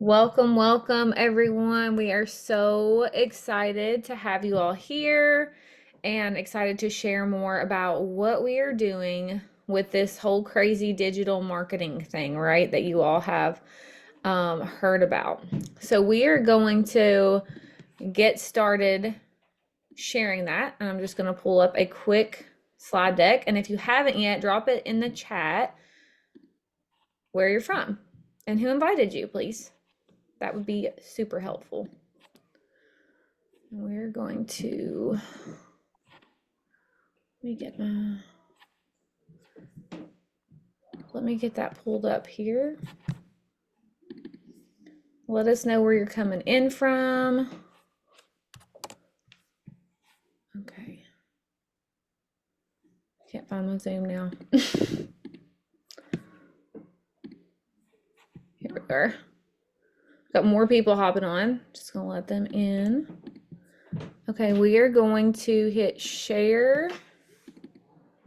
Welcome, welcome everyone. We are so excited to have you all here and excited to share more about what we are doing with this whole crazy digital marketing thing, right? That you all have heard about. So, we are going to get started sharing that. And I'm just going to pull up a quick slide deck. And if you haven't yet, drop it in the chat where you're from and who invited you, please. That would be super helpful. We're going to, let me get that pulled up here. Let us know where you're coming in from. Okay. Can't find my Zoom now. Here we are. Got more people hopping on. Just gonna let them in. Okay, we are going to hit share.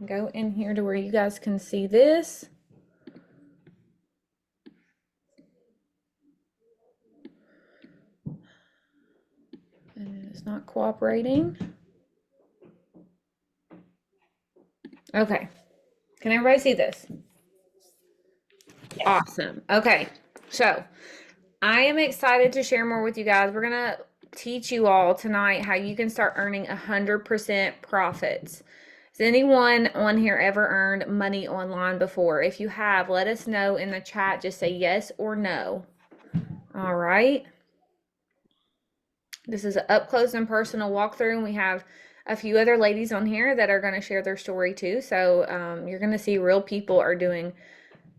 Go in here to where you guys can see this. And it's not cooperating. Okay. Can everybody see this? Awesome. Okay. So I am excited to share more with you guys. We're going to teach you all tonight how you can start earning 100% profits. Has anyone on here ever earned money online before? If you have, let us know in the chat. Just say yes or no. All right. This is an up close and personal walkthrough, and we have a few other ladies on here that are going to share their story too. So you're going to see real people are doing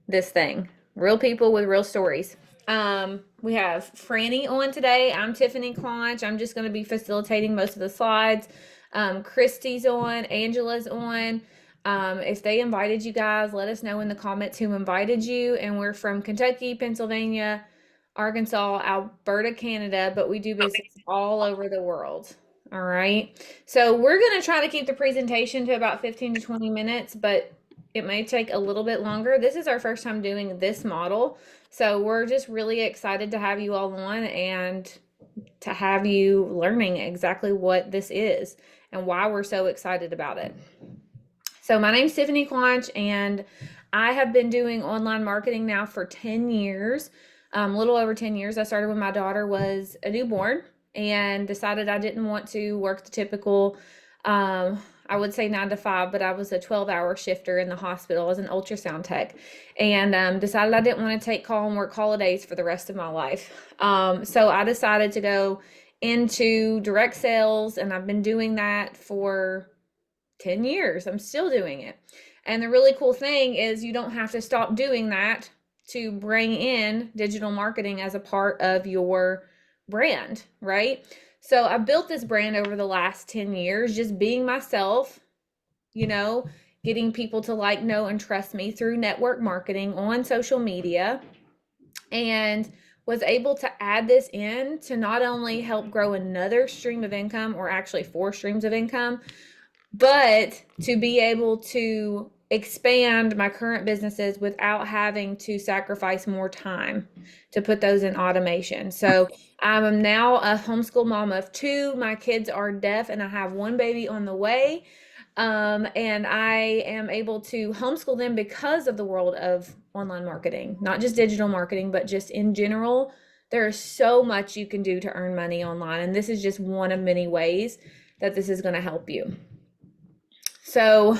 this thing. Real people with real stories. We have Franny on today. I'm Tiffany Claunch. I'm just going to be facilitating most of the slides. Christy's on. Angela's on. If they invited you guys, let us know in the comments who invited you. And we're from Kentucky, Pennsylvania, Arkansas, Alberta, Canada, but we do business all over the world. All right. So we're going to try to keep the presentation to about 15 to 20 minutes, but it may take a little bit longer. This is our first time doing this model. So we're just really excited to have you all on and to have you learning exactly what this is and why we're so excited about it. So my name's Tiffany Claunch, and I have been doing online marketing now for 10 years, a little over 10 years. I started when my daughter was a newborn and decided I didn't want to work the typical I would say 9 to 5, but I was a 12-hour shifter in the hospital as an ultrasound tech, and decided I didn't want to take call and work holidays for the rest of my life. So I decided to go into direct sales, and I've been doing that for 10 years. I'm still doing it. And the really cool thing is you don't have to stop doing that to bring in digital marketing as a part of your brand, right? So I built this brand over the last 10 years, just being myself, getting people to like, know, and trust me through network marketing on social media, and was able to add this in to not only help grow another stream of income, or actually 4 streams of income, but to be able to expand my current businesses without having to sacrifice more time to put those in automation. So I'm now a homeschool mom of 2. My kids are deaf, and I have 1 baby on the way. And I am able to homeschool them because of the world of online marketing, not just digital marketing, but just in general. There is so much you can do to earn money online, and this is just one of many ways that this is going to help you. So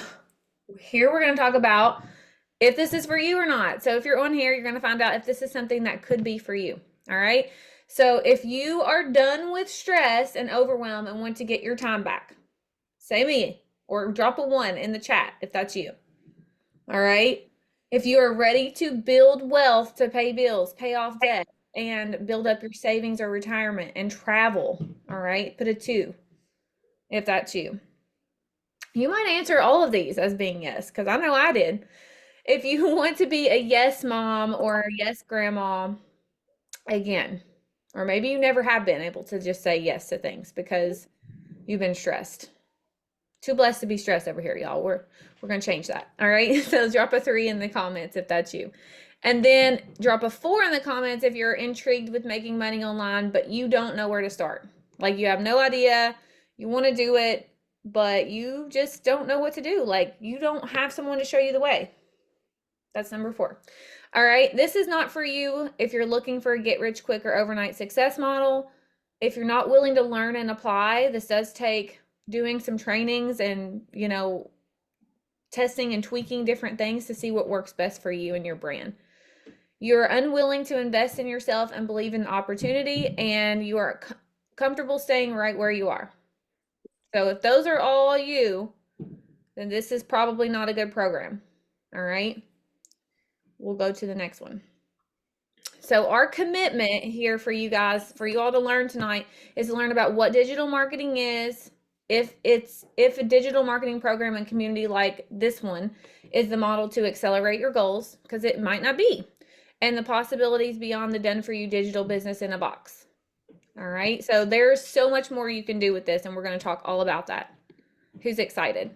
here we're going to talk about if this is for you or not. So if you're on here, you're going to find out if this is something that could be for you. All right. So if you are done with stress and overwhelm and want to get your time back, say me, or drop a 1 in the chat if that's you. All right. If you are ready to build wealth to pay bills, pay off debt, and build up your savings or retirement and travel, all right, put a 2 if that's you. You might answer all of these as being yes, because I know I did. If you want to be a yes mom or a yes grandma, again, or maybe you never have been able to just say yes to things because you've been stressed. Too blessed to be stressed over here, y'all. We're going to change that. All right. So drop a 3 in the comments if that's you. And then drop a 4 in the comments if you're intrigued with making money online, but you don't know where to start. Like you have no idea, you want to do it, but you just don't know what to do. Like you don't have someone to show you the way. That's number 4. All right. This is not for you if you're looking for a get rich quick or overnight success model. If you're not willing to learn and apply, this does take doing some trainings and, testing and tweaking different things to see what works best for you and your brand. You're unwilling to invest in yourself and believe in the opportunity, and you are comfortable staying right where you are. So if those are all you, then this is probably not a good program. All right. We'll go to the next one. So our commitment here for you guys, for you all to learn tonight, is to learn about what digital marketing is, if a digital marketing program and community like this one is the model to accelerate your goals, because it might not be, and the possibilities beyond the done for you digital business in a box. All right. So there's so much more you can do with this, and we're going to talk all about that. Who's excited?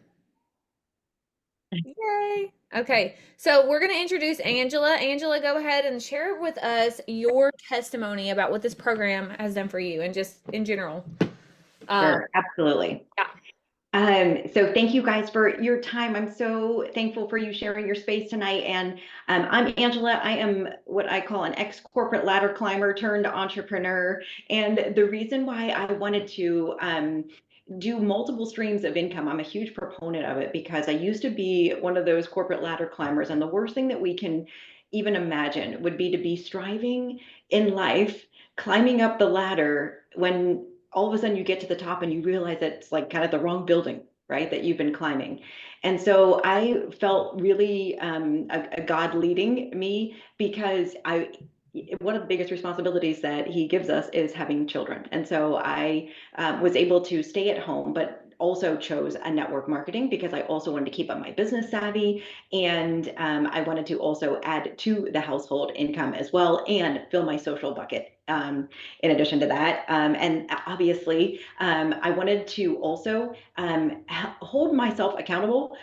Yay. Okay, so we're going to introduce Angela. Angela, go ahead and share with us your testimony about what this program has done for you and just in general. Sure, absolutely. Yeah. So thank you guys for your time. I'm so thankful for you sharing your space tonight. And I'm Angela. I am what I call an ex-corporate ladder climber turned entrepreneur. And the reason why I wanted to do multiple streams of income, I'm a huge proponent of it because I used to be one of those corporate ladder climbers. And the worst thing that we can even imagine would be to be striving in life, climbing up the ladder when all of a sudden you get to the top and you realize that it's like kind of the wrong building, right? That you've been climbing. And so I felt really a God leading me because one of the biggest responsibilities that he gives us is having children. And so I was able to stay at home, but also chose a network marketing because I also wanted to keep up my business savvy. And I wanted to also add to the household income as well and fill my social bucket in addition to that. And obviously, I wanted to also hold myself accountable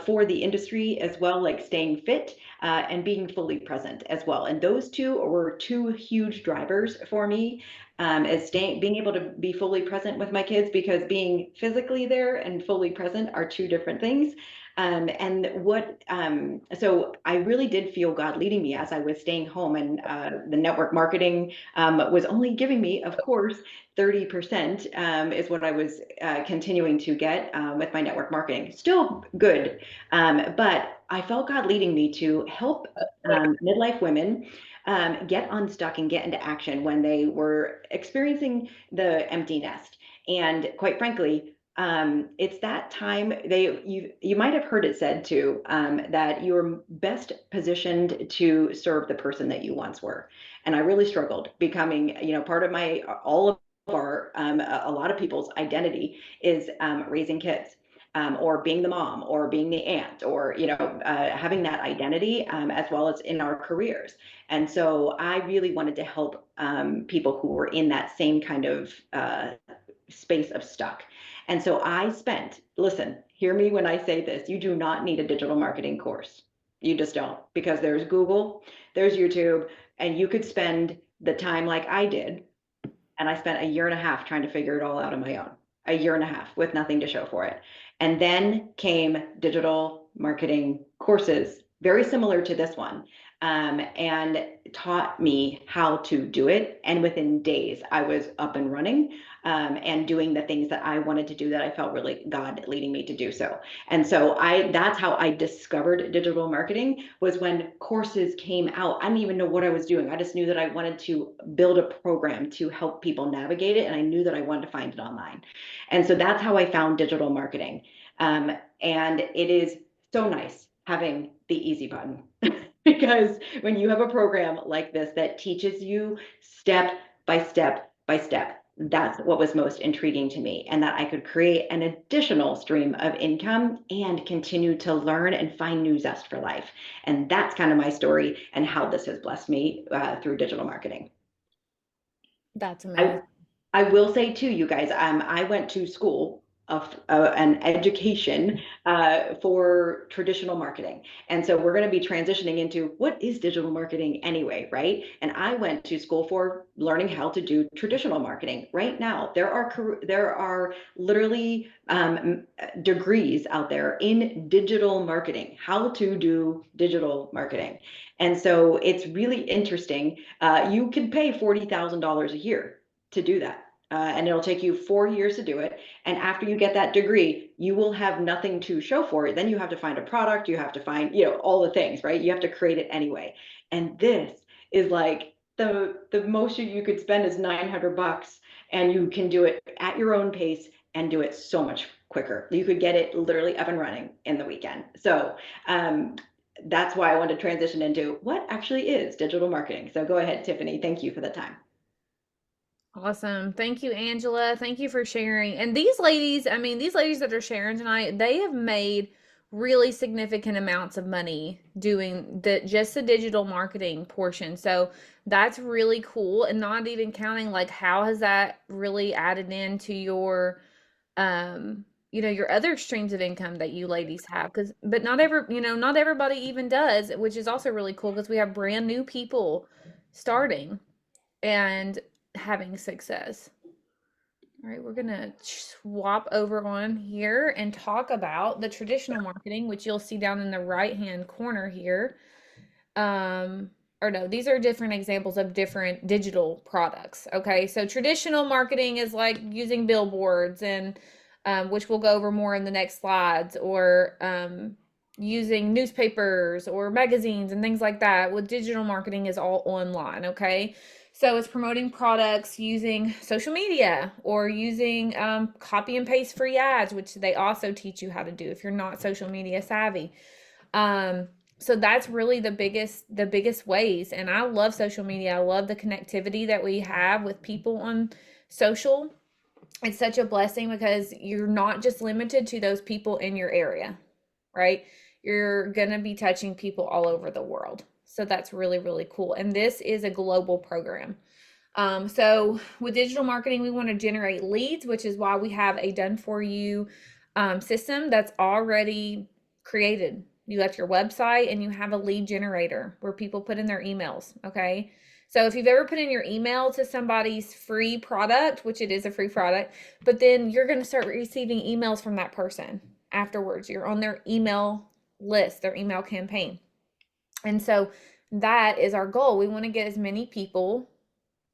for the industry as well, like staying fit and being fully present as well. And those two were two huge drivers for me. As being able to be fully present with my kids, because being physically there and fully present are two different things. So I really did feel God leading me as I was staying home, and the network marketing was only giving me, of course, 30% is what I was continuing to get with my network marketing. Still good, but I felt God leading me to help midlife women get unstuck and get into action when they were experiencing the empty nest. And quite frankly, it's that time you might have heard it said too, that you're best positioned to serve the person that you once were. And I really struggled becoming, part of my all of our a lot of people's identity is raising kids. Or being the mom, or being the aunt, or having that identity as well as in our careers. And so I really wanted to help people who were in that same kind of space of stuck. And so listen, hear me when I say this, you do not need a digital marketing course. You just don't, because there's Google, there's YouTube, and you could spend the time like I did. And I spent a year and a half trying to figure it all out on my own, a year and a half with nothing to show for it. And then came digital marketing courses, very similar to this one, and taught me how to do it. And within days, I was up and running and doing the things that I wanted to do, that I felt really God leading me to do so. And so that's how I discovered digital marketing, was when courses came out. I didn't even know what I was doing. I just knew that I wanted to build a program to help people navigate it. And I knew that I wanted to find it online. And so that's how I found digital marketing. And it is so nice having the easy button because when you have a program like this that teaches you step by step by step, that's what was most intriguing to me, and that I could create an additional stream of income and continue to learn and find new zest for life. And that's kind of my story and how this has blessed me through digital marketing. That's amazing. I will say too, you guys, I went to school an education for traditional marketing. And so we're going to be transitioning into what is digital marketing anyway, right? And I went to school for learning how to do traditional marketing. Right now, there are literally degrees out there in digital marketing, how to do digital marketing. And so it's really interesting. You can pay $40,000 a year to do that. And it'll take you 4 years to do it. And after you get that degree, you will have nothing to show for it. Then you have to find a product, you have to find, all the things, right? You have to create it anyway. And this is like the most you could spend is $900, and you can do it at your own pace and do it so much quicker. You could get it literally up and running in the weekend. So that's why I want to transition into what actually is digital marketing. So go ahead, Tiffany. Thank you for the time. Awesome. Thank you, Angela. Thank you for sharing. And these ladies, I mean, these ladies that are sharing tonight, they have made really significant amounts of money doing the digital marketing portion. So that's really cool. And not even counting like how has that really added into your your other streams of income that you ladies have. Because but not everybody even does, which is also really cool because we have brand new people starting and having success. All right, we're gonna swap over on here and talk about the traditional marketing, which you'll see down in the right-hand corner here. Or no, these are different examples of different digital products. Okay, so traditional marketing is like using billboards and which we'll go over more in the next slides, or using newspapers or magazines and things like that. With digital marketing is all online. Okay, so it's promoting products using social media or using copy and paste free ads, which they also teach you how to do if you're not social media savvy. So that's really the biggest ways. And I love social media. I love the connectivity that we have with people on social. It's such a blessing because you're not just limited to those people in your area, right? You're going to be touching people all over the world. So that's really, really cool. And this is a global program. So with digital marketing, we want to generate leads, which is why we have a done for you system that's already created. You got your website and you have a lead generator where people put in their emails. Okay. So if you've ever put in your email to somebody's free product, which it is a free product, but then you're going to start receiving emails from that person afterwards. You're on their email list, their email campaign. And so that is our goal. We want to get as many people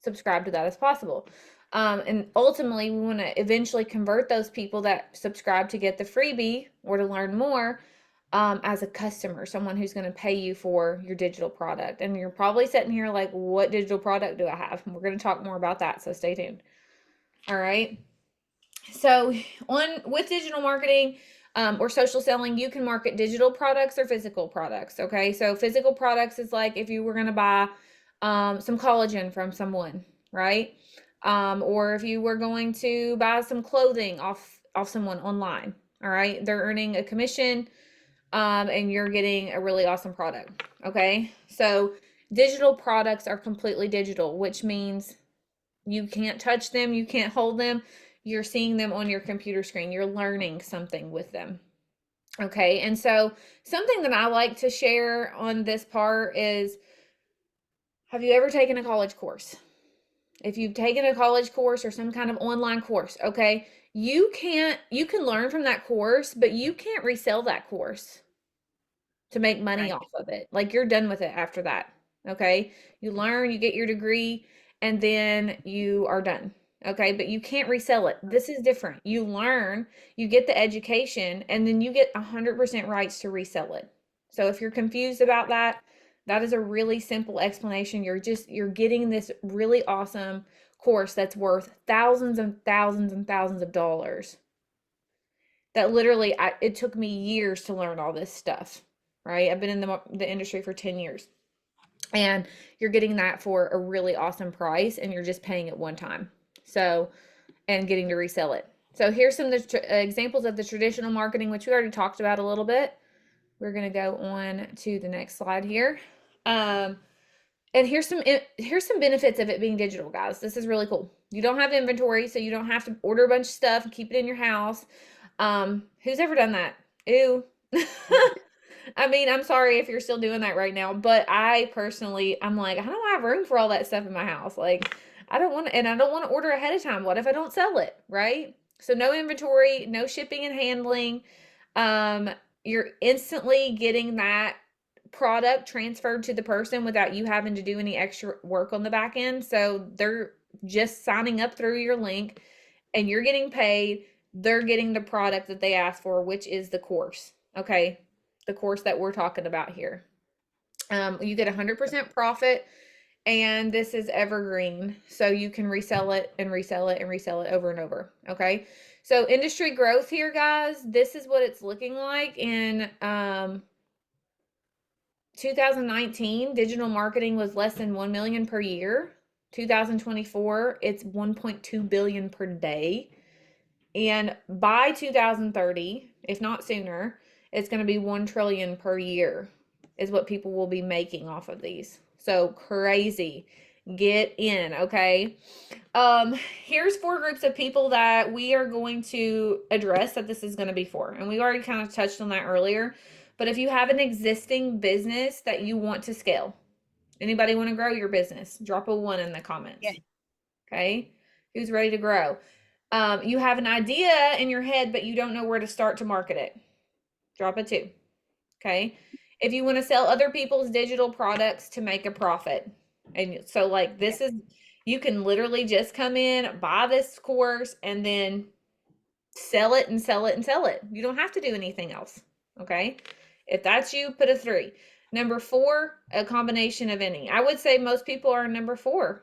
subscribed to that as possible. And ultimately, we want to eventually convert those people that subscribe to get the freebie or to learn more as a customer, someone who's going to pay you for your digital product. And you're probably sitting here like, what digital product do I have? And we're going to talk more about that. So stay tuned. All right. So with digital marketing, or social selling, you can market digital products or physical products. Okay. So physical products is like if you were going to buy some collagen from someone, right? Or if you were going to buy some clothing off someone online. All right. They're earning a commission, and you're getting a really awesome product. Okay. So digital products are completely digital, which means you can't touch them, you can't hold them. You're seeing them on your computer screen. You're learning something with them. Okay. And so something that I like to share on this part is, have you ever taken a college course? If you've taken a college course or some kind of online course, okay, you can learn from that course, but you can't resell that course to make money Right. off of it. Like you're done with it after that. Okay. You learn, you get your degree, and then you are done. Okay. But you can't resell it. This is different. You learn, you get the education, and then you get 100% rights to resell it. So if you're confused about that, that is a really simple explanation. You're getting this really awesome course that's worth thousands and thousands and thousands of dollars. That literally, it took me years to learn all this stuff, right? I've been in the industry for 10 years. And you're getting that for a really awesome price, and you're just paying it one time. So, and getting to resell it. So here's some of the examples of the traditional marketing, which we already talked about a little bit. We're going to go on to the next slide here. And here's some benefits of it being digital, guys. This is really cool. You don't have inventory, so you don't have to order a bunch of stuff and keep it in your house. Who's ever done that? Ew. I mean, I'm sorry if you're still doing that right now, but I personally, I'm like, I don't have room for all that stuff in my house. Like, I don't want to, and I don't want to order ahead of time. What if I don't sell it, right? So no inventory, no shipping and handling. Um, you're instantly getting that product transferred to the person without you having to do any extra work on the back end. So they're just signing up through your link and you're getting paid. They're getting the product that they asked for, which is the course. Okay. The course that we're talking about here. You get 100% profit, and this is evergreen. So you can resell it and resell it and resell it over and over. Okay. So industry growth here, guys, this is what it's looking like in 2019. Digital marketing was less than 1 million per year. 2024, it's 1.2 billion per day. And by 2030, if not sooner, it's going to be 1 trillion per year is what people will be making off of these. So crazy. Get in, okay? Here's 4 groups of people that we are going to address that this is going to be for. And we already kind of touched on that earlier. But if you have an existing business that you want to scale, anybody want to grow your business? Drop a 1 in the comments. Yeah. Okay? Who's ready to grow? You have an idea in your head, but you don't know where to start to market it. Drop a 2. Okay? If you want to sell other people's digital products to make a profit. And so like this is, you can literally just come in, buy this course, and then sell it and sell it and sell it. You don't have to do anything else. Okay? If that's you, put a 3. Number 4, a combination of any. I would say most people are number 4,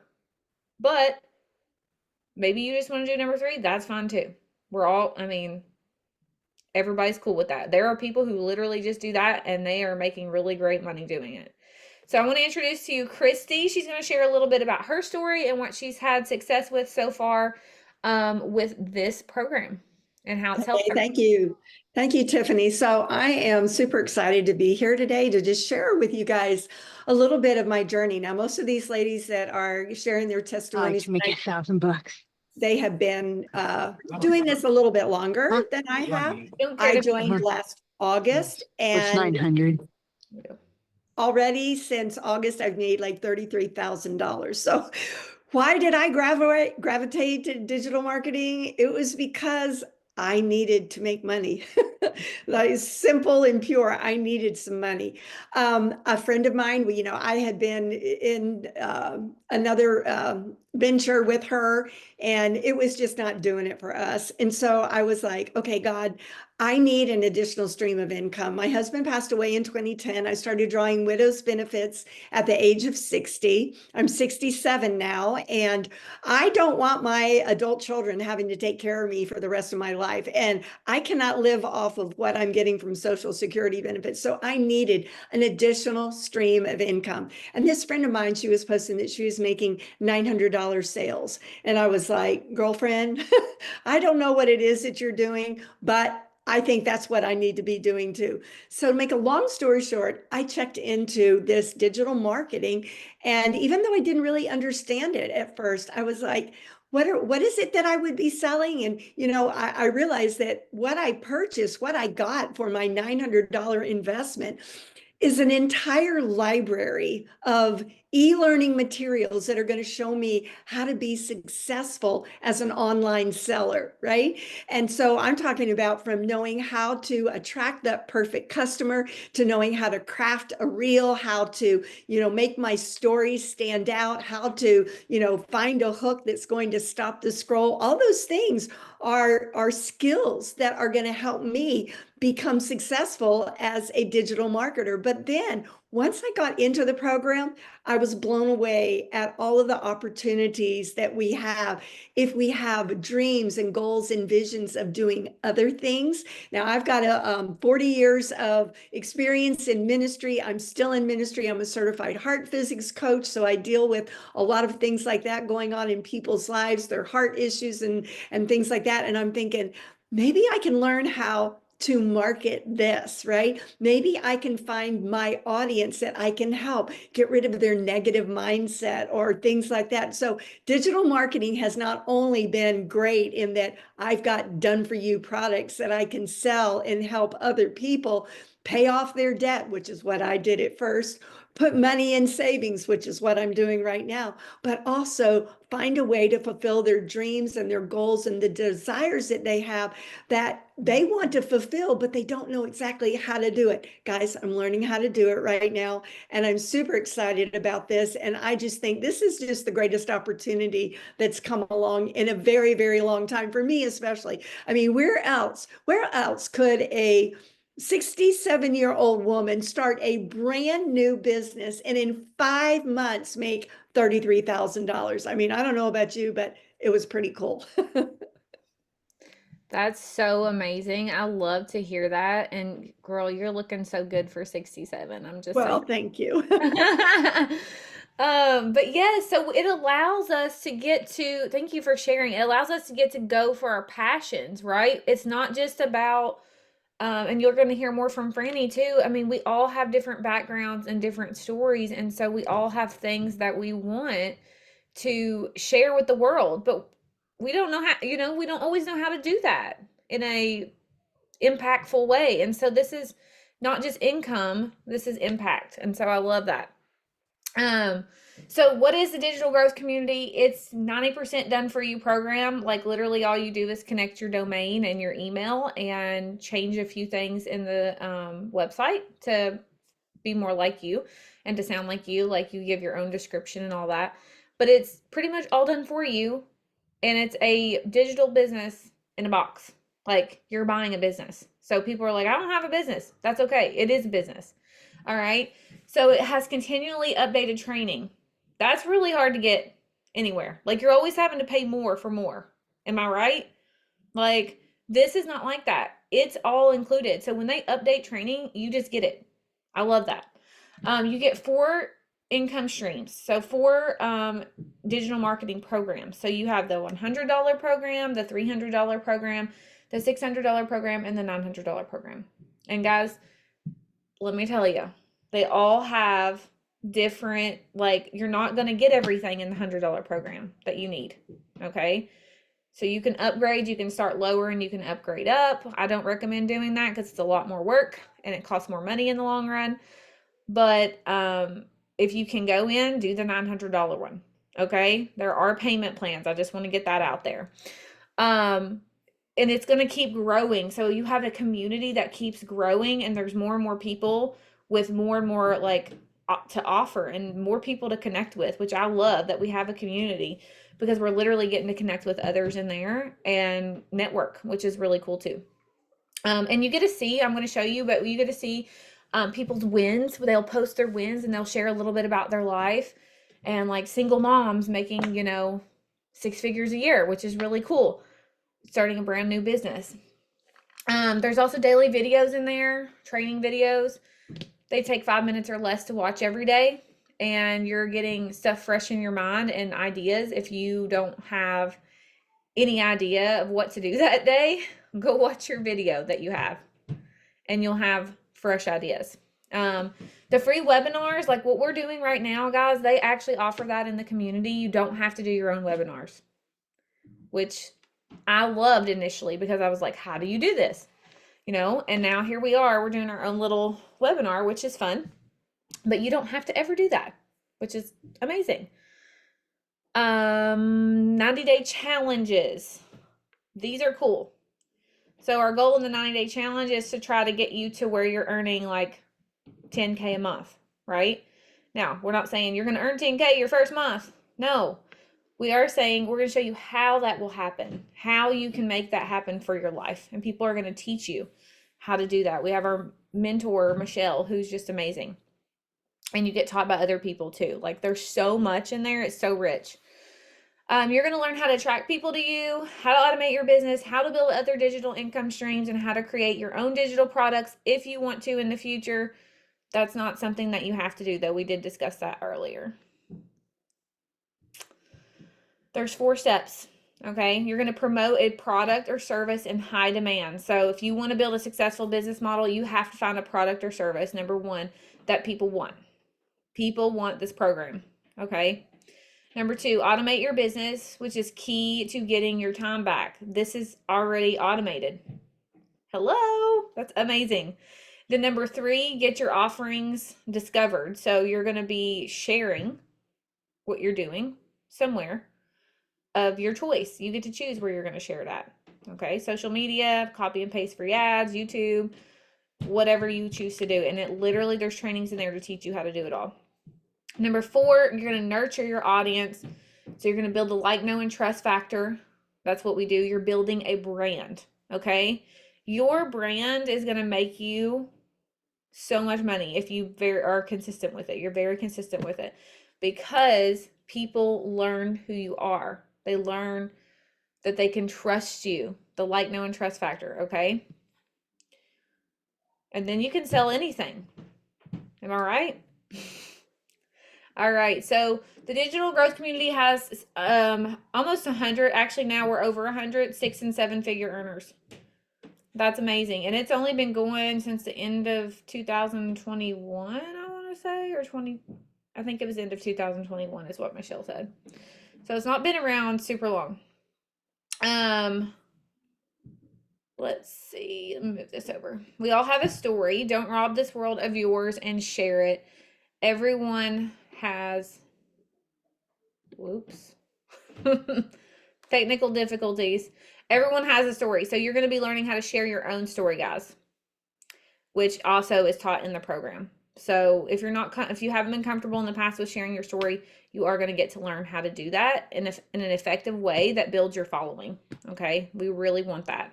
but maybe you just want to do number 3. That's fine too. We're all, I mean, everybody's cool with that. There are people who literally just do that and they are making really great money doing it. So I want to introduce to you Christy. She's going to share a little bit about her story and what she's had success with so far with this program and how it's helped her. Thank you. Thank you, Tiffany. So I am super excited to be here today to just share with you guys a little bit of my journey. Now, most of these ladies that are sharing their testimonies, to make $1,000. they have been doing this a little bit longer than I have. I joined last August, What's and 900? already since August, I've made like $33,000. So why did I gravitate to digital marketing? It was because I needed to make money. That is simple and pure. I needed some money. A friend of mine, I had been in another venture with her, and it was just not doing it for us. And so I was like, okay, God, I need an additional stream of income. My husband passed away in 2010. I started drawing widow's benefits at the age of 60. I'm 67 now, and I don't want my adult children having to take care of me for the rest of my life. And I cannot live off of what I'm getting from Social Security benefits. So I needed an additional stream of income. And this friend of mine, she was posting that she was making $900 sales. And I was like, girlfriend, I don't know what it is that you're doing, but I think that's what I need to be doing too. So to make a long story short, I checked into this digital marketing. And even though I didn't really understand it at first, I was like, what is it that I would be selling? And, I realized that what I purchased, what I got for my $900 investment is an entire library of e-learning materials that are going to show me how to be successful as an online seller, right? And so I'm talking about from knowing how to attract that perfect customer to knowing how to craft a reel, how to, make my stories stand out, how to, find a hook that's going to stop the scroll. All those things are skills that are going to help me become successful as a digital marketer. But then once I got into the program, I was blown away at all of the opportunities that we have if we have dreams and goals and visions of doing other things. Now, I've got 40 years of experience in ministry. I'm still in ministry. I'm a certified heart physics coach. So I deal with a lot of things like that going on in people's lives, their heart issues and things like that. And I'm thinking, maybe I can learn how to market this, right? Maybe I can find my audience that I can help get rid of their negative mindset or things like that. So digital marketing has not only been great in that I've got done for you products that I can sell and help other people pay off their debt, which is what I did at first, put money in savings, which is what I'm doing right now, but also find a way to fulfill their dreams and their goals and the desires that they have that they want to fulfill, but they don't know exactly how to do it. Guys, I'm learning how to do it right now, and I'm super excited about this. And I just think this is just the greatest opportunity that's come along in a very, very long time for me, especially. I mean, where else could a 67-year-old woman start a brand new business and in 5 months make $33,000? I mean, I don't know about you, but it was pretty cool. That's so amazing. I love to hear that. And girl, you're looking so good for 67. I'm just Well, saying. thank you. But yeah, so it allows us to get to, thank you for sharing. It allows us to get to go for our passions, right? It's not just about, and you're going to hear more from Franny too. I mean, we all have different backgrounds and different stories. And so we all have things that we want to share with the world, but we don't know how, we don't always know how to do that in a impactful way. And so this is not just income, this is impact. And so I love that. So what is the digital growth community? It's 90% done for you program. Like literally all you do is connect your domain and your email and change a few things in the website to be more like you and to sound like you give your own description and all that. But it's pretty much all done for you. And it's a digital business in a box. Like you're buying a business. So people are like, I don't have a business. That's okay. It is a business. All right. So it has continually updated training. That's really hard to get anywhere. Like you're always having to pay more for more. Am I right? Like this is not like that. It's all included. So when they update training, you just get it. I love that. You get 4 income streams. So 4 digital marketing programs. So you have the $100 program, the $300 program, the $600 program, and the $900 program. And guys, let me tell you, they all have different, like, you're not going to get everything in the $100 program that you need. Okay. So you can upgrade, you can start lower and you can upgrade up. I don't recommend doing that because it's a lot more work and it costs more money in the long run. But if you can go in, do the $900 one. Okay. There are payment plans. I just want to get that out there. And it's going to keep growing. So you have a community that keeps growing and there's more and more people with more and more like to offer and more people to connect with, which I love that we have a community because we're literally getting to connect with others in there and network, which is really cool too. And you get to see, I'm going to show you, but you get to see people's wins. They'll post their wins and they'll share a little bit about their life and like single moms making, 6 figures a year, which is really cool. Starting a brand new business. There's also daily videos in there, training videos. They take 5 minutes or less to watch every day, and you're getting stuff fresh in your mind and ideas. If you don't have any idea of what to do that day, go watch your video that you have, and you'll have fresh ideas. The free webinars, like what we're doing right now, guys, they actually offer that in the community. You don't have to do your own webinars, which I loved initially because I was like, how do you do this? And now here we are, we're doing our own little webinar, which is fun, but you don't have to ever do that, which is amazing. 90-day challenges. These are cool. So our goal in the 90-day challenge is to try to get you to where you're earning like 10K a month, right? Now, we're not saying you're going to earn 10K your first month. No. We are saying we're going to show you how that will happen, how you can make that happen for your life. And people are going to teach you how to do that. We have our mentor, Michelle, who's just amazing. And you get taught by other people too. Like there's so much in there. It's so rich. You're going to learn how to attract people to you, how to automate your business, how to build other digital income streams, and how to create your own digital products if you want to in the future. That's not something that you have to do, though. We did discuss that earlier. There's 4 steps. Okay, you're going to promote a product or service in high demand. So if you want to build a successful business model, you have to find a product or service, number one, that people want. People want this program. Okay. Number two, automate your business, which is key to getting your time back. This is already automated. Hello, that's amazing. Then number three, get your offerings discovered. So you're going to be sharing what you're doing somewhere of your choice. You get to choose where you're going to share it at. Okay, social media, copy and paste free ads, YouTube, whatever you choose to do. And it literally, there's trainings in there to teach you how to do it all. Number four, you're going to nurture your audience. So you're going to build a like, know, and trust factor. That's what we do. You're building a brand. Okay, your brand is going to make you so much money if you are consistent with it. You're very consistent with it because people learn who you are. They learn that they can trust you. The like, know, and trust factor. Okay. And then you can sell anything. Am I right? All right. So the digital growth community has almost 100. Actually, now we're over 100 6- and 7-figure earners. That's amazing. And it's only been going since the end of 2021, I want to say, or 20. I think it was end of 2021 is what Michelle said. So it's not been around super long. Let's see. Let me move this over. We all have a story. Don't rob this world of yours and share it. Everyone has, whoops, technical difficulties. Everyone has a story. So you're going to be learning how to share your own story, guys, which also is taught in the program. So if you haven't been comfortable in the past with sharing your story, you are going to get to learn how to do that in an effective way that builds your following. Okay. We really want that.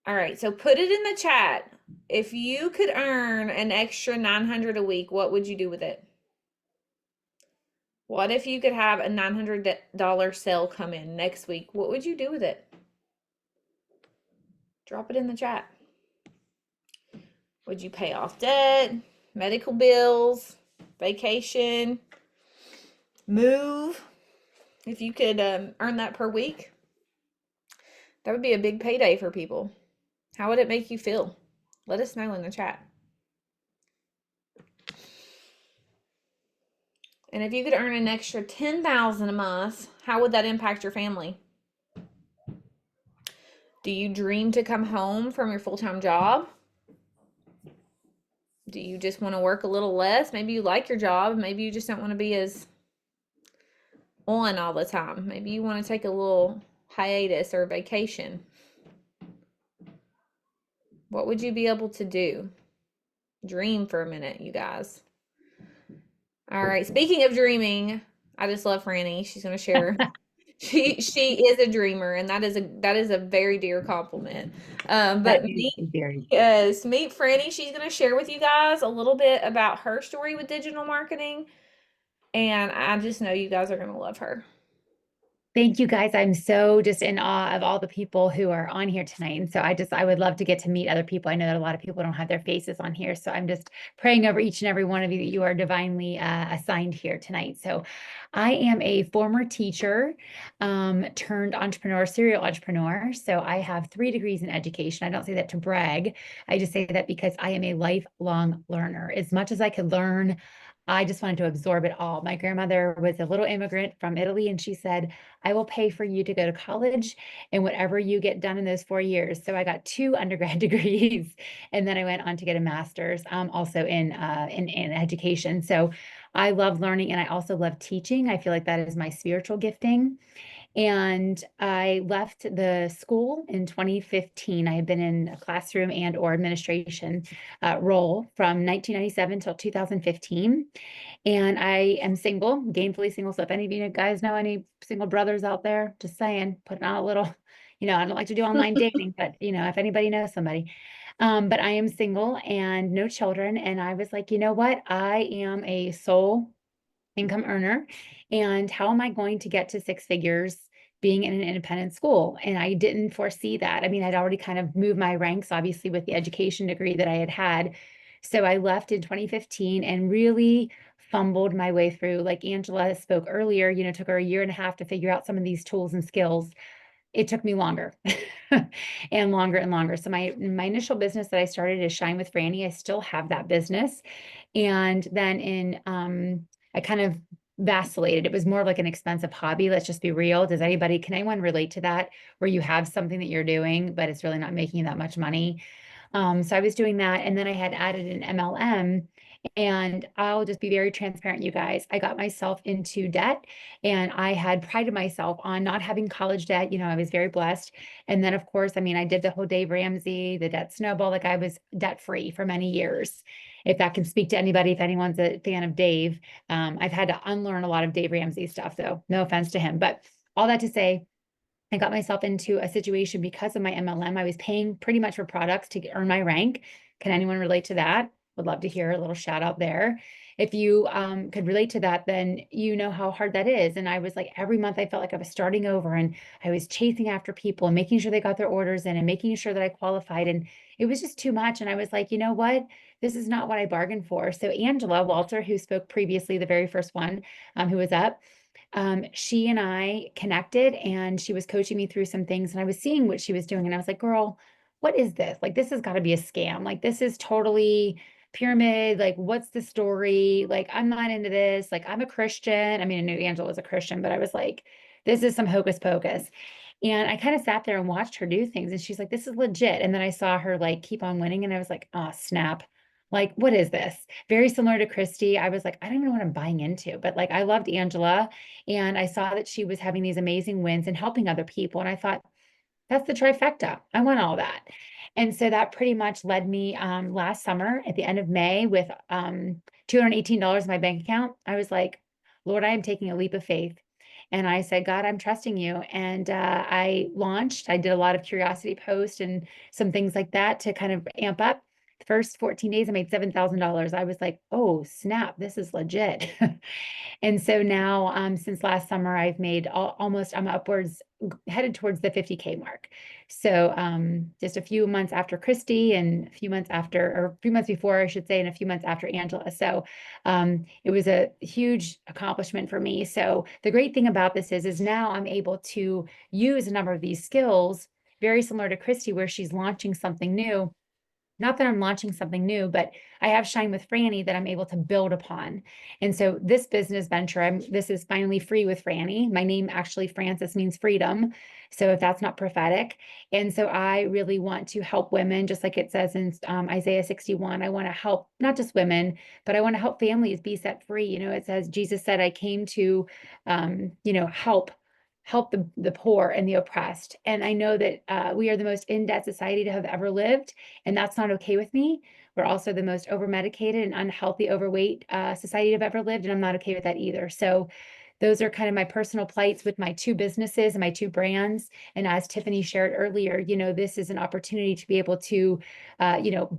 All right. So put it in the chat. If you could earn an extra $900 a week, what would you do with it? What if you could have a $900 sale come in next week? What would you do with it? Drop it in the chat. Would you pay off debt, medical bills, vacation, move? If you could earn that per week, that would be a big payday for people. How would it make you feel? Let us know in the chat. And if you could earn an extra $10,000 a month, how would that impact your family? Do you dream to come home from your full-time job? Do you just want to work a little less? Maybe you like your job. Maybe you just don't want to be as on all the time. Maybe you want to take a little hiatus or vacation. What would you be able to do? Dream for a minute, you guys. All right. Speaking of dreaming, I just love Franny. She's going to share. She is a dreamer, and that is a very dear compliment. But meet Franny. She's going to share with you guys a little bit about her story with digital marketing, and I just know you guys are going to love her. Thank you, guys. I'm so just in awe of all the people who are on here tonight. And so I would love to get to meet other people. I know that a lot of people don't have their faces on here. So I'm just praying over each and every one of you that you are divinely assigned here tonight. So I am a former teacher turned entrepreneur, serial entrepreneur. So I have 3 degrees in education. I don't say that to brag. I just say that because I am a lifelong learner. As much as I could learn, I just wanted to absorb it all. My grandmother was a little immigrant from Italy, and she said, I will pay for you to go to college and whatever you get done in those 4 years. So I got 2 undergrad degrees, and then I went on to get a master's, also in education. So I love learning, and I also love teaching. I feel like that is my spiritual gifting. And I left the school in 2015. I had been in a classroom and or administration role from 1997 till 2015. And I am single, gainfully single. So if any of you guys know any single brothers out there, just saying, putting out a little, I don't like to do online dating, but if anybody knows somebody. But I am single and no children. And I was like, you know what? I am a sole income earner. And how am I going to get to 6 figures being in an independent school? And I didn't foresee that. I mean, I'd already kind of moved my ranks, obviously, with the education degree that I had. So I left in 2015 and really fumbled my way through. Like Angela spoke earlier, you know, it took her a year and a half to figure out some of these tools and skills. It took me longer and longer and longer. So my initial business that I started is Shine with Franny. I still have that business. And then I kind of vacillated. It was more like an expensive hobby. Let's just be real. Can anyone relate to that where you have something that you're doing, but it's really not making you that much money? So I was doing that. And then I had added an MLM. And I'll just be very transparent, you guys. I got myself into debt and I had prided myself on not having college debt. You know, I was very blessed. And then, of course, I mean, I did the whole Dave Ramsey, the debt snowball. Like I was debt free for many years. If that can speak to anybody, if anyone's a fan of Dave, I've had to unlearn a lot of Dave Ramsey stuff, though. No offense to him. But all that to say, I got myself into a situation because of my MLM. I was paying pretty much for products to earn my rank. Can anyone relate to that? Would love to hear a little shout out there. If you could relate to that, then you know how hard that is. And I was like, every month I felt like I was starting over and I was chasing after people and making sure they got their orders in and making sure that I qualified. And it was just too much. And I was like, you know what? This is not what I bargained for. So Angela Walter, who spoke previously, the very first one, who was up, she and I connected and she was coaching me through some things and I was seeing what she was doing. And I was like, girl, what is this? Like, this has got to be a scam. Like, this is totally pyramid. Like, what's the story? Like, I'm not into this. Like, I'm a Christian. I mean, I knew Angela was a Christian, but I was like, this is some hocus pocus. And I kind of sat there and watched her do things. And she's like, this is legit. And then I saw her like keep on winning. And I was like, oh, snap. Like, what is this? Very similar to Christy. I was like, I don't even know what I'm buying into, but like, I loved Angela and I saw that she was having these amazing wins and helping other people. And I thought, that's the trifecta. I want all that. And so that pretty much led me last summer at the end of May with $218 in my bank account. I was like, Lord, I am taking a leap of faith. And I said, God, I'm trusting you. And I launched, I did a lot of curiosity posts and some things like that to kind of amp up. The first 14 days, I made $7,000. I was like, oh, snap, this is legit. And so now, since last summer, I've made almost, I'm upwards, headed towards the 50K mark. So just a few months after Christy and a few months after, or a few months before, I should say, and a few months after Angela. So it was a huge accomplishment for me. So the great thing about this is now I'm able to use a number of these skills, very similar to Christy, where she's launching something new. Not that I'm launching something new, but I have Shine with Franny that I'm able to build upon. And so this business venture, this is finally Free with Franny. My name actually, Frances, means freedom. So if that's not prophetic. And so I really want to help women, just like it says in Isaiah 61. I want to help not just women, but I want to help families be set free. You know, it says, Jesus said, I came to, help the poor and the oppressed. And I know that we are the most in-debt society to have ever lived, and that's not okay with me. We're also the most over-medicated and unhealthy, overweight society to have ever lived, and I'm not okay with that either. So those are kind of my personal plights with my two businesses and my two brands. And as Tiffany shared earlier, you know, this is an opportunity to be able to,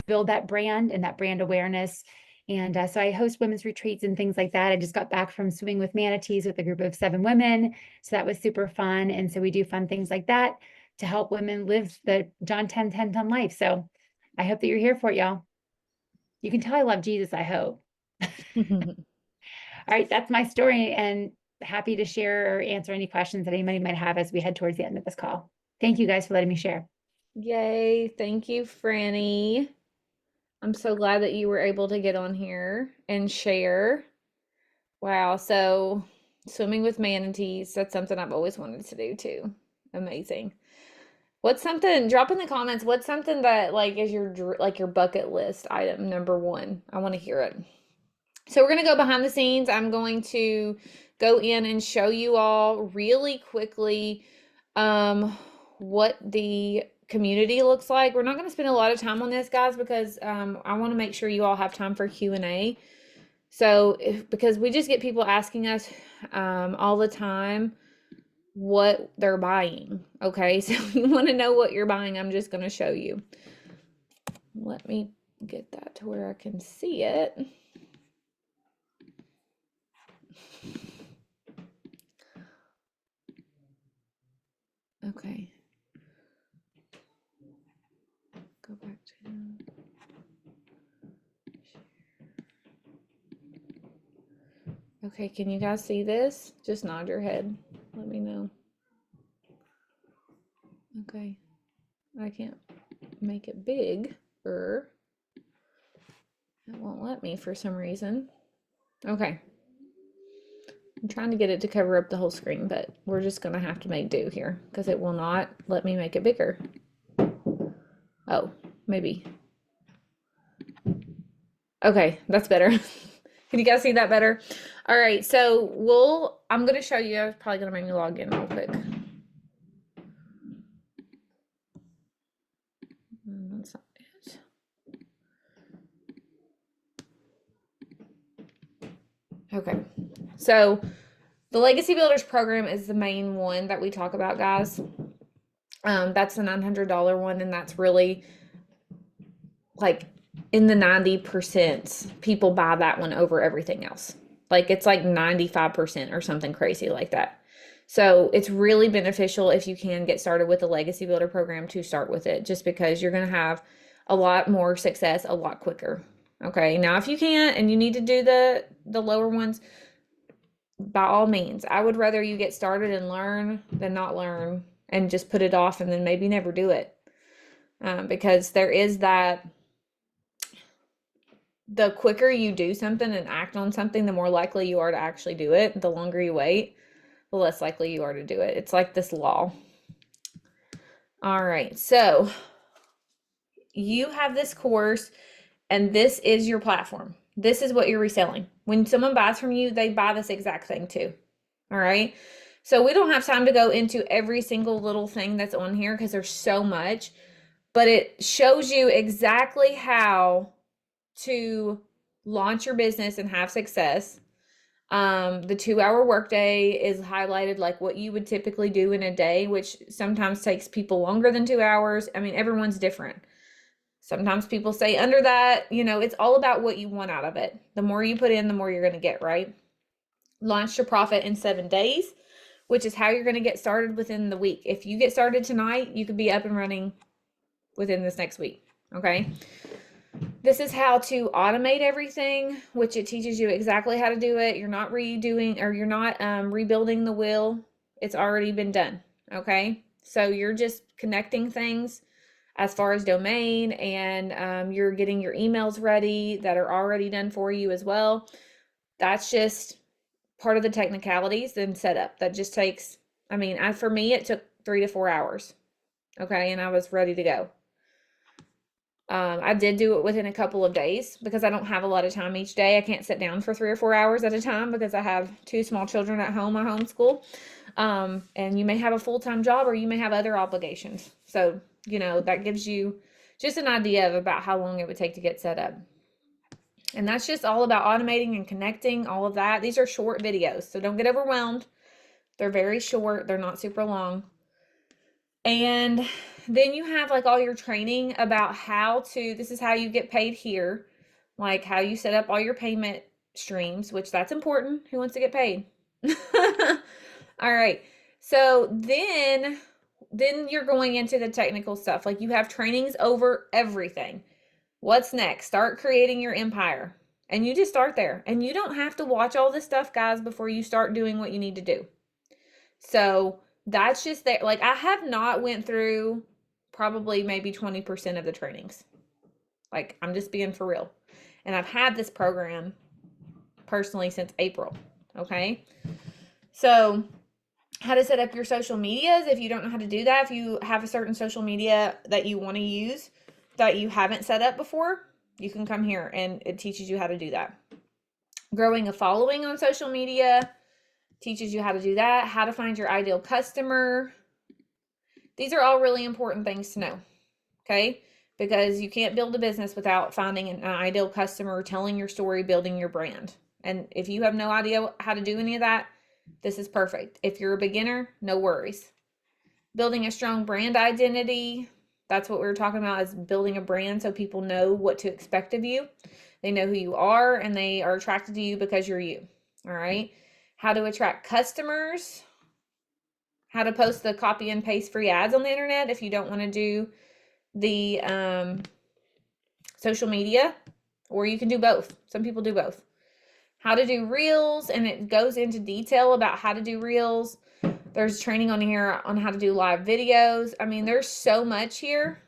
build that brand and that brand awareness. And so I host women's retreats and things like that. I just got back from Swimming with Manatees with a group of 7 women. So that was super fun. And so we do fun things like that to help women live the John 10-10-10 life. So I hope that you're here for it, y'all. You can tell I love Jesus, I hope. All right, that's my story, and happy to share or answer any questions that anybody might have as we head towards the end of this call. Thank you guys for letting me share. Yay. Thank you, Franny. I'm so glad that you were able to get on here and share. Wow. So, swimming with manatees, that's something I've always wanted to do too. Amazing. What's something, drop in the comments, what's something that like is your bucket list item number 1? I want to hear it. So we're going to go behind the scenes. I'm going to go in and show you all really quickly what the community looks like. We're not going to spend a lot of time on this, guys, because I want to make sure you all have time for Q&A. So because we just get people asking us all the time what they're buying. Okay, so if you want to know what you're buying, I'm just going to show you. Let me get that to where I can see it. Okay. Go back to Okay, can you guys see this? Just nod your head. Let me know. Okay. I can't make it big, or it won't let me for some reason. Okay. I'm trying to get it to cover up the whole screen, but we're just gonna have to make do here because it will not let me make it bigger. Oh, maybe. Okay, that's better. Can you guys see that better? All right, so I'm gonna show you. I'm probably gonna make me log in real quick. That's not it. Okay, so the Legacy Builders program is the main one that we talk about, guys. That's the $900 one, and that's really like in the 90% people buy that one over everything else. Like it's like 95% or something crazy like that. So it's really beneficial if you can get started with the Legacy Builder program to start with it, just because you're going to have a lot more success a lot quicker. Okay. Now, if you can't and you need to do the lower ones, by all means, I would rather you get started and learn than not learn and just put it off and then maybe never do it. Because there is that, the quicker you do something and act on something, the more likely you are to actually do it. The longer you wait, the less likely you are to do it. It's like this law. All right, so you have this course and this is your platform. This is what you're reselling. When someone buys from you, they buy this exact thing too. All right. So we don't have time to go into every single little thing that's on here because there's so much, but it shows you exactly how to launch your business and have success. The 2-hour workday is highlighted, like what you would typically do in a day, which sometimes takes people longer than 2 hours. I mean, everyone's different. Sometimes people say under that, it's all about what you want out of it. The more you put in, the more you're going to get, right? Launch to profit in 7 days, which is how you're going to get started within the week. If you get started tonight, you could be up and running within this next week. Okay. This is how to automate everything, which it teaches you exactly how to do it. You're not redoing, or you're not rebuilding the wheel. It's already been done. Okay. So you're just connecting things as far as domain, and you're getting your emails ready that are already done for you as well. That's just part of the technicalities and setup. That just takes, for me, it took 3 to 4 hours. Okay. And I was ready to go. I did do it within a couple of days because I don't have a lot of time each day. I can't sit down for 3 or 4 hours at a time because I have 2 small children at home. I homeschool. And you may have a full-time job or you may have other obligations. So, that gives you just an idea of about how long it would take to get set up. And that's just all about automating and connecting, all of that. These are short videos, so don't get overwhelmed. They're very short. They're not super long. And then you have like all your training about this is how you get paid here, like how you set up all your payment streams, which that's important. Who wants to get paid? All right. So then you're going into the technical stuff. Like you have trainings over everything. What's next? Start creating your empire. And you just start there. And you don't have to watch all this stuff, guys, before you start doing what you need to do. So that's just there. Like I have not went through probably maybe 20% of the trainings. Like I'm just being for real. And I've had this program personally since April. Okay. So how to set up your social medias. If you don't know how to do that, if you have a certain social media that you want to use that you haven't set up before, you can come here and it teaches you how to do that. Growing a following on social media teaches you how to do that, how to find your ideal customer. These are all really important things to know, okay? Because you can't build a business without finding an ideal customer, telling your story, building your brand. And if you have no idea how to do any of that, this is perfect. If you're a beginner, no worries. Building a strong brand identity. That's what we were talking about, is building a brand so people know what to expect of you. They know who you are and they are attracted to you because you're you. All right. How to attract customers. How to post the copy and paste free ads on the internet if you don't want to do the social media, or you can do both. Some people do both. how to do reels, and it goes into detail about how to do reels. There's training on here on how to do live videos. I mean, there's so much here.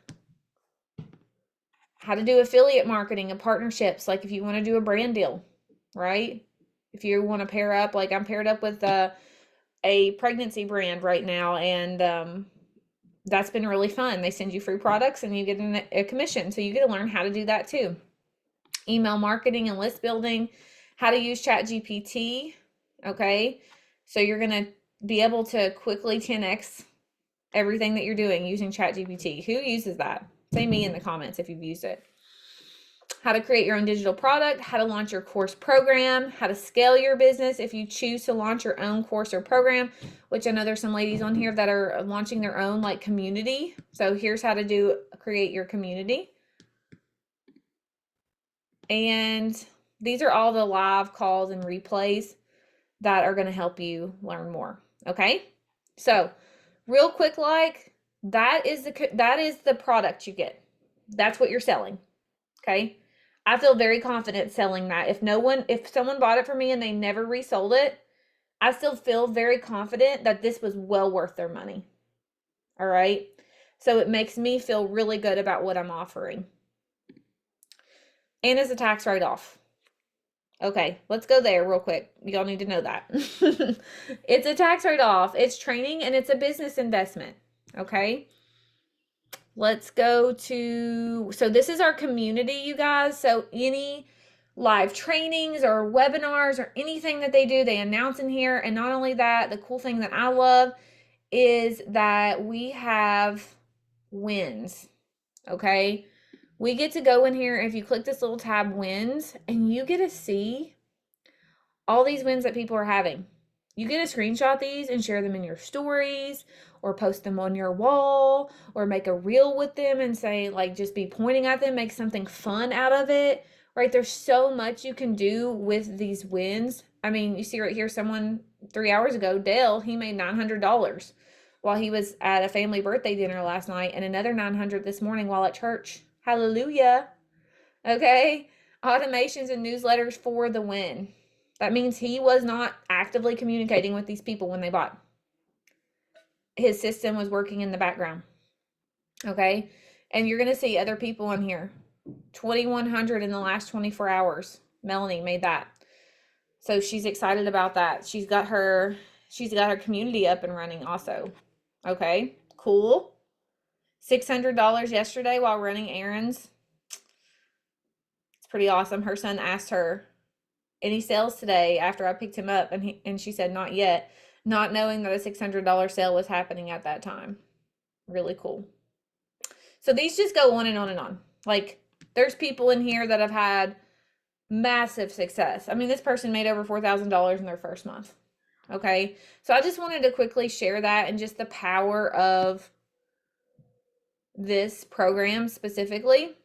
How to do affiliate marketing and partnerships, like if you want to do a brand deal, right? If you want to pair up, like I'm paired up with a pregnancy brand right now, and that's been really fun. They send you free products and you get a commission. So you get to learn how to do that too. Email marketing and list building, how to use ChatGPT. Okay. So you're going to be able to quickly 10x everything that you're doing using ChatGPT. Who uses that? Say me in the comments if you've used it. How to create your own digital product, how to launch your course program, how to scale your business if you choose to launch your own course or program, which I know there's some ladies on here that are launching their own like community. So here's how to create your community. And these are all the live calls and replays that are going to help you learn more. Okay. So real quick, like that is the product you get. That's what you're selling. Okay. I feel very confident selling that. If someone bought it from me and they never resold it, I still feel very confident that this was well worth their money. All right. So it makes me feel really good about what I'm offering. And it's a tax write-off. Okay, let's go there real quick. Y'all need to know that. It's a tax write-off. It's training and it's a business investment. Okay. Let's go to, so this is our community, you guys. So any live trainings or webinars or anything that they do, they announce in here. And not only that, the cool thing that I love is that we have wins. Okay. We get to go in here. If you click this little tab, wins, and you get to see all these wins that people are having. You get to screenshot these and share them in your stories or post them on your wall or make a reel with them and say, like, just be pointing at them, make something fun out of it, right? There's so much you can do with these wins. I mean, you see right here, someone 3 hours ago, Dale, he made $900 while he was at a family birthday dinner last night, and another $900 this morning while at church. Hallelujah. Okay. Automations and newsletters for the win. That means he was not actively communicating with these people when they bought. His system was working in the background. Okay. And you're going to see other people on here. 2,100 in the last 24 hours. Melanie made that. So she's excited about that. She's got her community up and running also. Okay. Cool. $600 yesterday while running errands. It's pretty awesome. Her son asked her, any sales today after I picked him up? And she said, not yet, not knowing that a $600 sale was happening at that time. Really cool. So these just go on and on and on. Like there's people in here that have had massive success. I mean, this person made over $4,000 in their first month. Okay. So I just wanted to quickly share that and just the power of this program specifically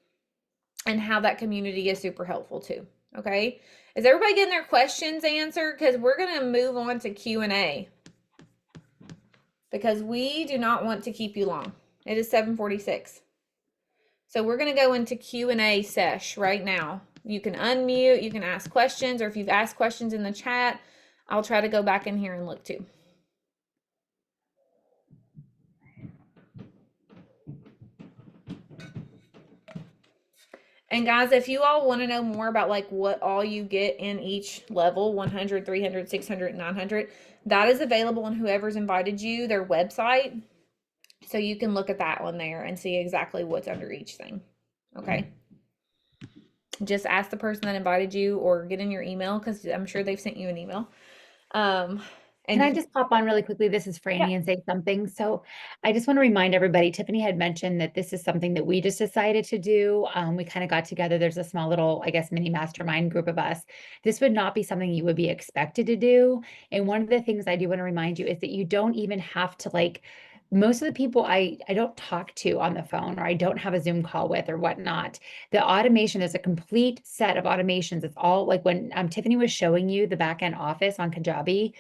and how that community is super helpful too. Okay. Is everybody getting their questions answered? Because we're going to move on to Q&A because we do not want to keep you long. It is 7:46. So we're going to go into Q&A sesh right now. You can unmute, you can ask questions, or if you've asked questions in the chat, I'll try to go back in here and look too. And guys, if you all want to know more about like what all you get in each level, 100, 300, 600, 900, that is available on whoever's invited you, their website. So you can look at that one there and see exactly what's under each thing. Okay. Just ask the person that invited you or get in your email because I'm sure they've sent you an email. Can I just pop on really quickly? This is Franny and say something. So I just want to remind everybody, Tiffany had mentioned that this is something that we just decided to do. We kind of got together. There's a small little, I guess, mini mastermind group of us. This would not be something you would be expected to do. And one of the things I do want to remind you is that you don't even have to like, most of the people I don't talk to on the phone or I don't have a Zoom call with or whatnot. The automation is a complete set of automations. It's all like when Tiffany was showing you the back end office on Kajabi,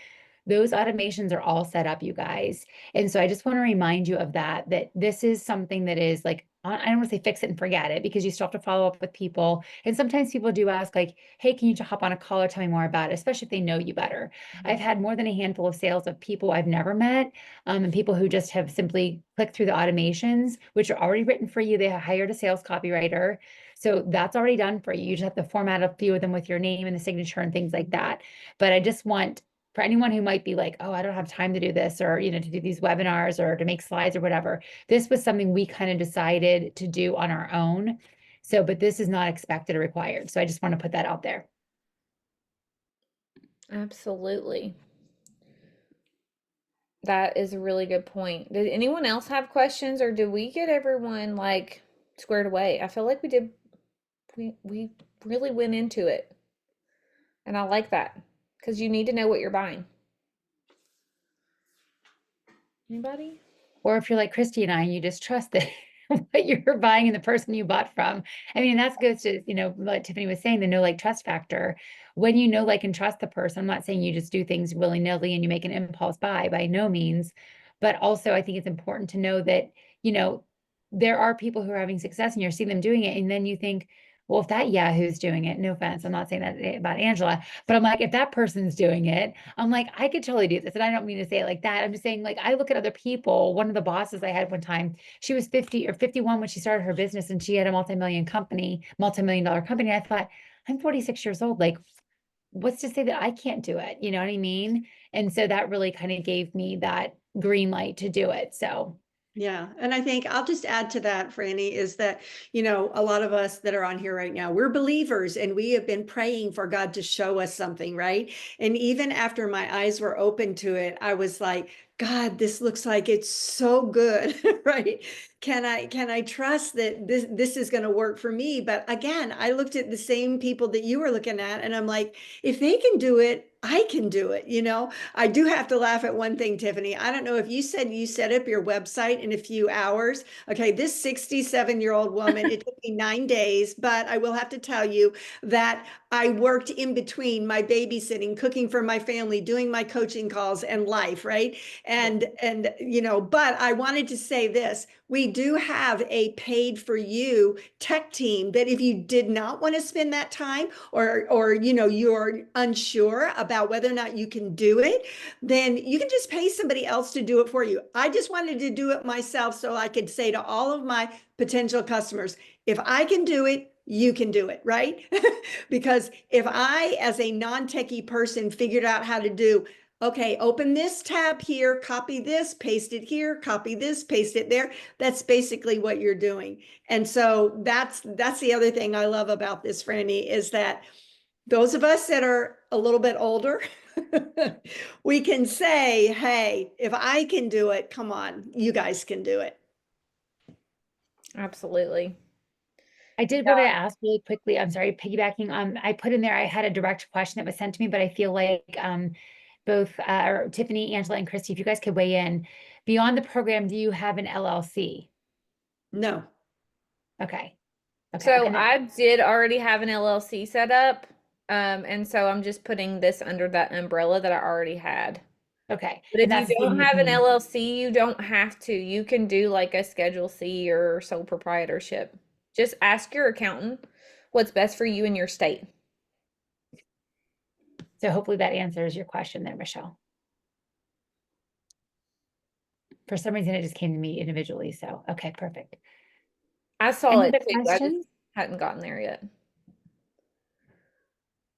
those automations are all set up, you guys. And so I just want to remind you of that this is something that is like I don't want to say fix it and forget it, because you still have to follow up with people. And sometimes people do ask like, hey, can you hop on a call or tell me more about it, especially if they know you better. I've had more than a handful of sales of people I've never met, and people who just have simply clicked through the automations, which are already written for you. They have hired a sales copywriter. So that's already done for you. You just have to format a few of them with your name and the signature and things like that. But I just want, for anyone who might be like, oh, I don't have time to do this, or, to do these webinars or to make slides or whatever, this was something we kind of decided to do on our own. So, but this is not expected or required. So I just want to put that out there. Absolutely. That is a really good point. Did anyone else have questions, or did we get everyone like squared away? I feel like we did. We really went into it. And I like that, because you need to know what you're buying. Anybody? Or if you're like Christy and I, and you just trust that what you're buying and the person you bought from. I mean, that goes to, what Tiffany was saying, the know, like, trust factor. When you know, like, and trust the person, I'm not saying you just do things willy-nilly and you make an impulse buy, by no means. But also, I think it's important to know that, there are people who are having success and you're seeing them doing it. And then you think, well, if that Yahoo's doing it, no offense, I'm not saying that about Angela, but I'm like, if that person's doing it, I'm like, I could totally do this. And I don't mean to say it like that. I'm just saying, like, I look at other people. One of the bosses I had one time, she was 50 or 51 when she started her business, and she had a multi-million dollar company. I thought, I'm 46 years old. Like, what's to say that I can't do it? You know what I mean? And so that really kind of gave me that green light to do it. So Yeah. And I think I'll just add to that, Franny, is that, a lot of us that are on here right now, we're believers and we have been praying for God to show us something, right? And even after my eyes were open to it, I was like, God, this looks like it's so good, right? Can I trust that this is going to work for me? But again, I looked at the same people that you were looking at, and I'm like, if they can do it, I can do it. I do have to laugh at one thing, Tiffany. I don't know if you said you set up your website in a few hours. Okay, this 67-year-old woman, it took me 9 days, but I will have to tell you that I worked in between my babysitting, cooking for my family, doing my coaching calls, and life, right? And but I wanted to say this. We do have a paid for you tech team that if you did not want to spend that time, or you're unsure about whether or not you can do it, then you can just pay somebody else to do it for you. I just wanted to do it myself so I could say to all of my potential customers, if I can do it, you can do it, right? Because if I, as a non-techie person, figured out how to do, okay, open this tab here, copy this, paste it here, copy this, paste it there. That's basically what you're doing. And so that's the other thing I love about this, Franny, is that those of us that are a little bit older, we can say, hey, if I can do it, come on, you guys can do it. Absolutely. I did want to ask really quickly, I'm sorry, piggybacking, I put in there, I had a direct question that was sent to me, but I feel like both or Tiffany, Angela, and Christy, if you guys could weigh in. Beyond the program, do you have an LLC? No. Okay. Okay. So And then- I did already have an LLC set up. And so I'm just putting this under that umbrella that I already had. okay. But And if that's you the don't same have with an me. LLC, you don't have to. You can do like a Schedule C or sole proprietorship. Just ask your accountant what's best for you in your state. So hopefully that answers your question there, Michelle. For some reason, it just came to me individually. So, okay, perfect. I saw Any it other too. I just questions? hadn't gotten there yet.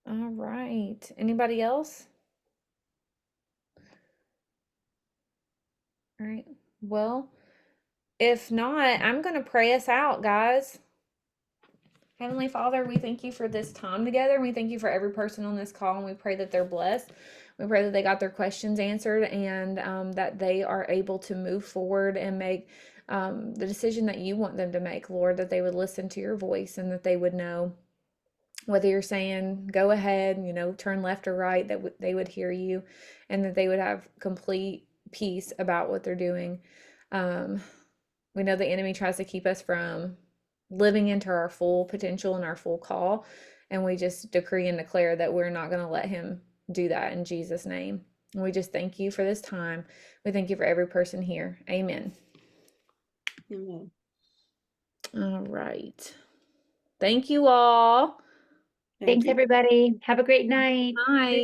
All right. Anybody else? All right. Well, if not, I'm going to pray us out, guys. Heavenly Father, we thank you for this time together. We thank you for every person on this call, and we pray that they're blessed. We pray that they got their questions answered, and that they are able to move forward and make the decision that you want them to make, Lord, that they would listen to your voice and that they would know whether you're saying go ahead, turn left or right, that they would hear you, and that they would have complete peace about what they're doing. We know the enemy tries to keep us from living into our full potential and our full call, and we just decree and declare that we're not going to let him do that in Jesus' name. And we just thank you for this time. We thank you for every person here. Amen. Amen. All right. Thank you all. Thank Thanks, you. everybody. Have a great night. Bye.